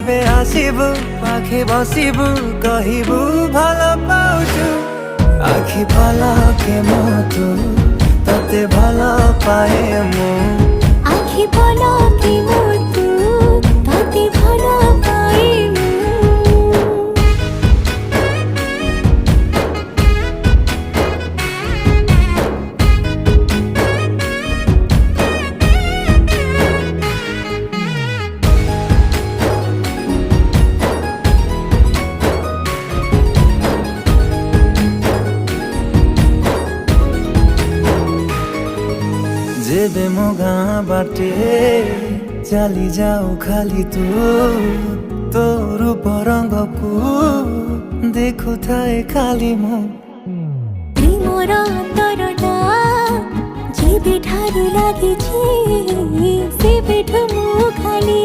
যেবে আসিবু পাখি বসিবু কহিবু ভাল পাউছু আখি পলকে মতো ততে ভাল পায়ে মু আখি পলকে মতো ততে ভাল পাই जेबे मो गाँ बाटे चली जाऊ खाली तू तो रूप रंग को देखु थाए खाली मो प्रेमर अंतरटा जेबे ठारू लागिछि सेबेठु मु खाली